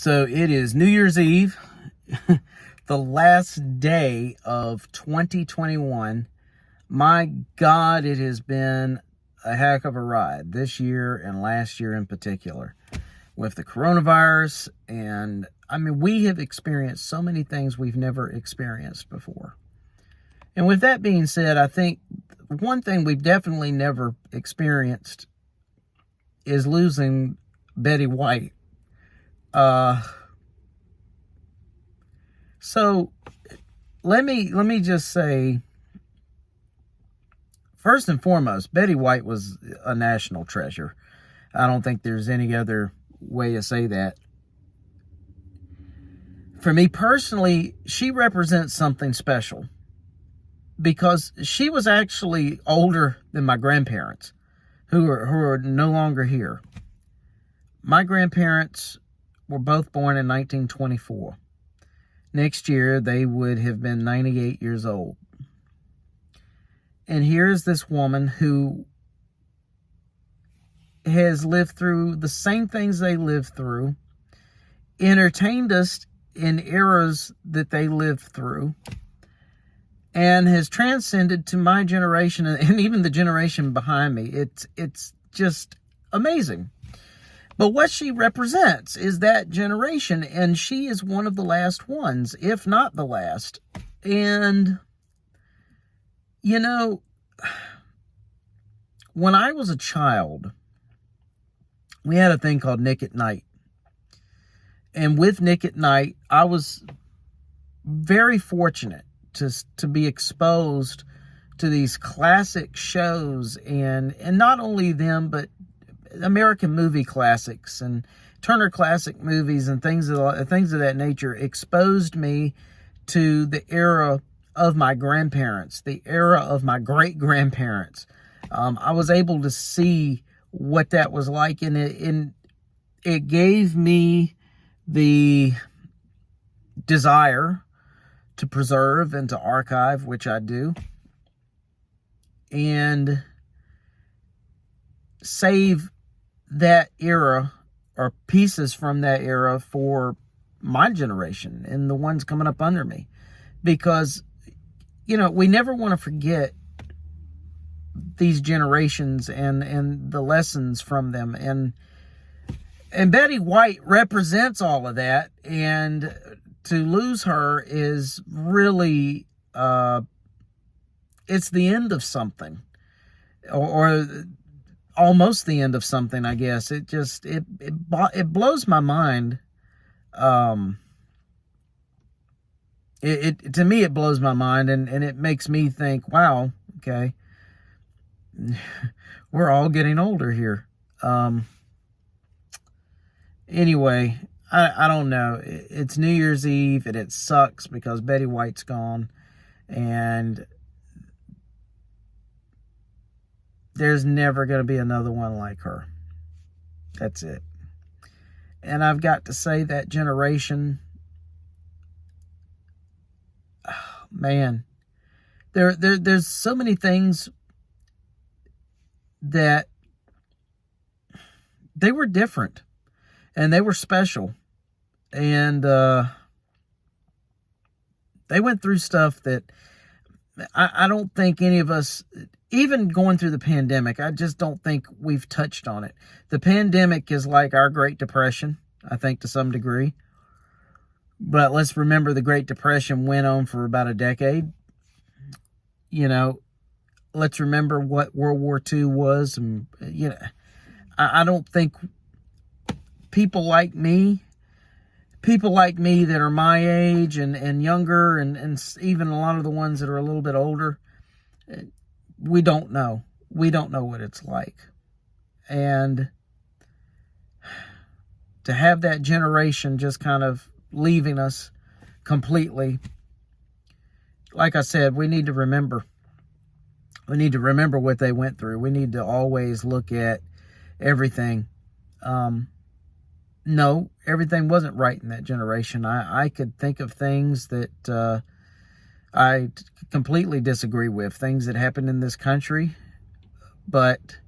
So it is New Year's Eve, the last day of 2021. My God, it has been a heck of a ride this year and last year in particular with the coronavirus. And I mean, we have experienced so many things we've never experienced before. And with that being said, I think one thing we've definitely never experienced is losing Betty White. So let me just say, first and foremost, Betty White was a national treasure. I don't think there's any other way to say that. For me personally, she represents something special because she was actually older than my grandparents, who are no longer here. My grandparents were both born in 1924. Next year, they would have been 98 years old. And here's this woman who has lived through the same things they lived through, entertained us in eras that they lived through, and has transcended to my generation and even the generation behind me. It's just amazing. But what she represents is that generation, and she is one of the last ones, if not the last. And, you know, when I was a child, we had a thing called Nick at Night. And with Nick at Night, I was very fortunate to be exposed to these classic shows, and not only them, but American movie classics and Turner Classic Movies and things of that nature exposed me to the era of my grandparents, the era of my great-grandparents. I was able to see what that was like, and it gave me the desire to preserve and to archive, which I do, and save that era or pieces from that era for my generation and the ones coming up under me. Because, you know, we never want to forget these generations and the lessons from them. And Betty White represents all of that. And to lose her is really, it's the end of something. Or almost the end of something, I guess. It blows my mind. To me, it blows my mind, and it makes me think, wow, okay, we're all getting older here. Anyway, I don't know. It's New Year's Eve, and it sucks because Betty White's gone, and there's never going to be another one like her. That's it. And I've got to say, that generation, oh, man, there's so many things that they were different and they were special. And they went through stuff that I don't think any of us, even going through the pandemic, I just don't think we've touched on it. The pandemic is like our Great Depression, I think, to some degree. But let's remember, the Great Depression went on for about a decade. You know, let's remember what World War II was. And, you know, I don't think people like me that are my age and younger, and even a lot of the ones that are a little bit older, we don't know. We don't know what it's like. And to have that generation just kind of leaving us completely, like I said, we need to remember. We need to remember what they went through. We need to always look at everything. No, everything wasn't right in that generation. I could think of things that I completely disagree with, things that happened in this country. But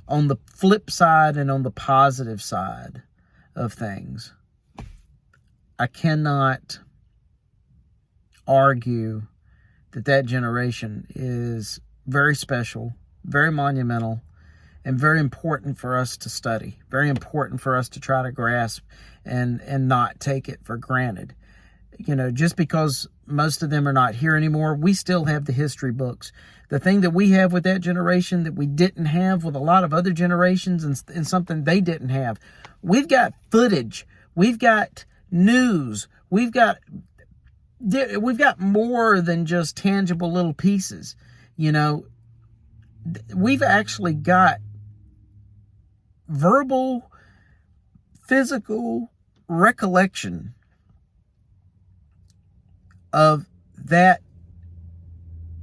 on the flip side and on the positive side of things, I cannot argue that that generation is very special, very monumental, and very important for us to study, very important for us to try to grasp and not take it for granted. You know, just because most of them are not here anymore, we still have the history books. The thing that we have with that generation that we didn't have with a lot of other generations, and something they didn't have, we've got footage, we've got news, we've got more than just tangible little pieces. You know, we've actually got verbal, physical recollection of that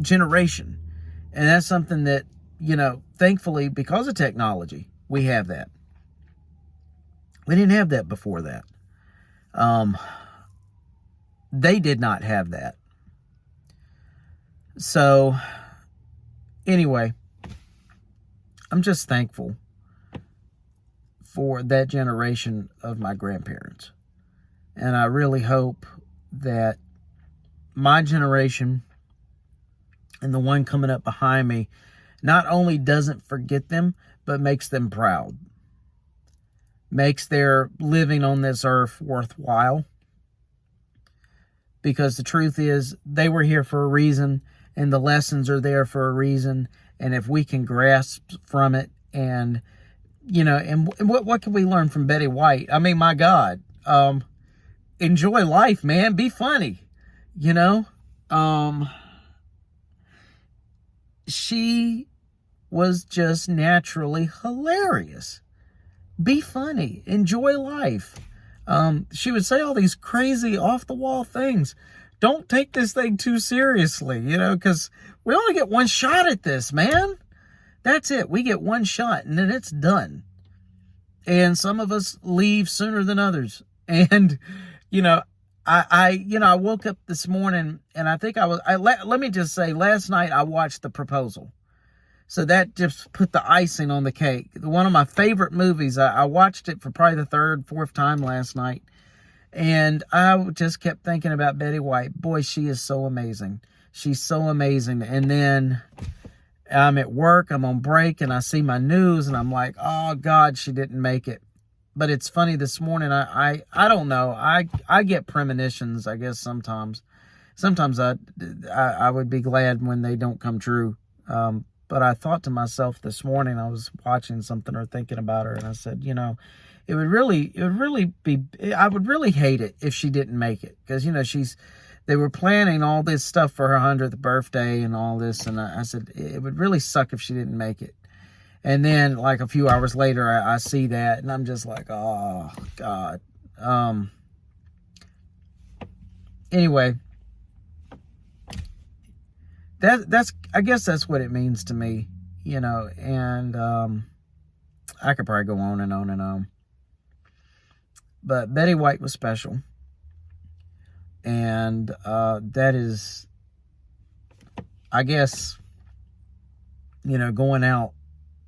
generation. And that's something that, you know, thankfully, because of technology, we have that. We didn't have that before that. They did not have that. So, anyway, I'm just thankful for that generation of my grandparents. And I really hope that my generation and the one coming up behind me not only doesn't forget them, but makes them proud. Makes their living on this earth worthwhile. Because the truth is, they were here for a reason, and the lessons are there for a reason. And if we can grasp from it, and, you know, and what can we learn from Betty White? I mean, my God, enjoy life, man. Be funny, you know. She was just naturally hilarious. Be funny. Enjoy life. She would say all these crazy off-the-wall things. Don't take this thing too seriously, you know, because we only get one shot at this, man. That's it. We get one shot, and then it's done. And some of us leave sooner than others. And, you know, I woke up this morning, and I think let me just say, last night I watched The Proposal. So that just put the icing on the cake. One of my favorite movies. I watched it for probably the third, fourth time last night. And I just kept thinking about Betty White. Boy, she is so amazing. She's so amazing. And then I'm at work, I'm on break, and I see my news, and I'm like, oh, God, she didn't make it. But it's funny, this morning, I don't know. I get premonitions, I guess, sometimes. Sometimes I would be glad when they don't come true. But I thought to myself this morning, I was watching something or thinking about her, and I said, you know, I would really hate it if she didn't make it. Because, you know, they were planning all this stuff for her 100th birthday and all this. And I said, it would really suck if she didn't make it. And then, like, a few hours later, I see that, and I'm just like, oh, God. Anyway, I guess that's what it means to me, you know, and I could probably go on and on and on. But Betty White was special. And that is, I guess, you know, going out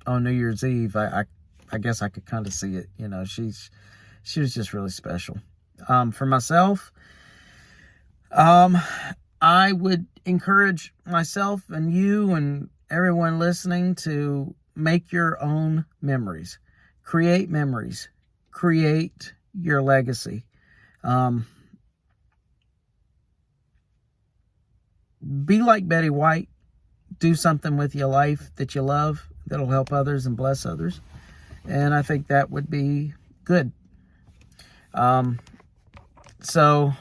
on New Year's Eve, I guess I could kind of see it. You know, she was just really special. For myself, I would encourage myself and you and everyone listening to make your own memories. Create memories. Create your legacy. Be like Betty White. Do something with your life that you love, that'll help others and bless others. And I think that would be good. So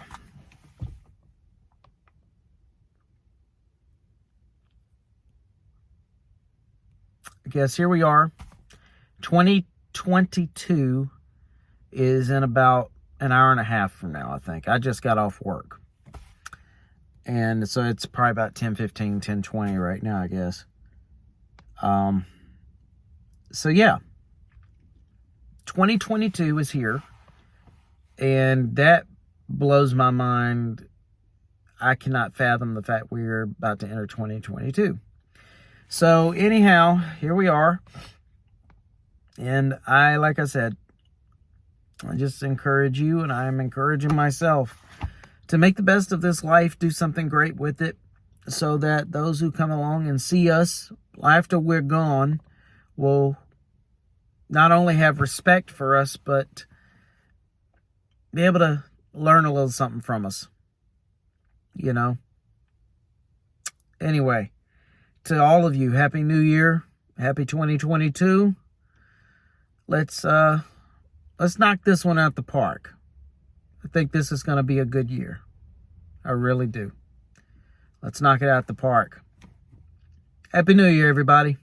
I guess here we are. 2022 is in about an hour and a half from now, I think. I just got off work. And so it's probably about 10:15, 10:20 right now, I guess. So yeah, 2022 is here, and that blows my mind. I cannot fathom the fact we're about to enter 2022. So anyhow, here we are. And like I said, I just encourage you, and I'm encouraging myself to make the best of this life, do something great with it, so that those who come along and see us after we're gone will not only have respect for us, but be able to learn a little something from us, you know. Anyway, to all of you, Happy New Year, Happy 2022. Let's knock this one out the park. I think this is going to be a good year. I really do. Let's knock it out the park. Happy New Year, everybody.